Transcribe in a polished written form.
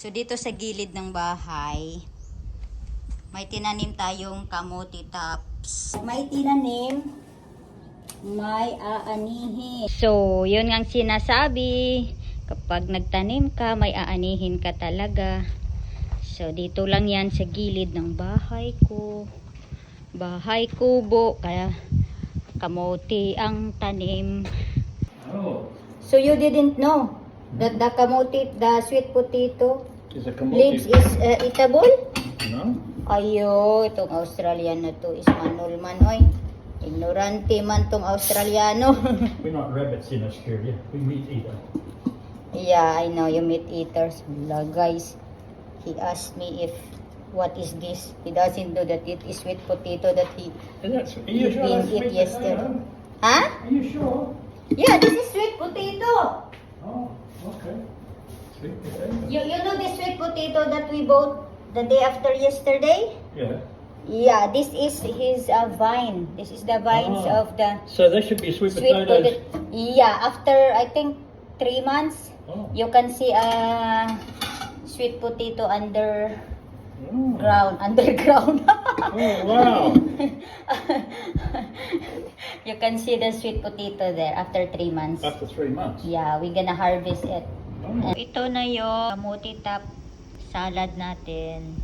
So dito sa gilid ng bahay, may tinanim tayong kamote tops. May tinanim, may aanihin. So, yun ang sinasabi. Kapag nagtanim ka, may aanihin ka talaga. So, dito lang yan sa gilid ng bahay ko. Bahay kubo, kaya kamote ang tanim. Oh, So, you didn't know that the kamote, the sweet potato is a leaves commodity. is eatable? No? Ayo, itong Australian na to is manulman, oy. Ignorante man tong Australiano. We're not rabbits in Australia. We meat eater. Yeah, I know you meat eaters. Wala, guys. He asked me if what is this. He doesn't know that it is sweet potato that he Are you sure didn't that's eat sweet yesterday. potato? Huh? Are you sure? Yeah, this is sweet potato. Oh, okay. Sweet potato. You know the sweet potato that we bought the day after yesterday? Yeah. Yeah, this is his vine. This is the vines Oh. of the So they should be sweet, sweet potatoes. potato. Yeah, after I think 3 months, Oh. you can see a sweet potato underground. Oh. Underground. Oh, wow. You can see the sweet potato there after 3 months. After 3 months. Yeah, we're gonna harvest it. Oh. Ito na yung kamote top salad natin.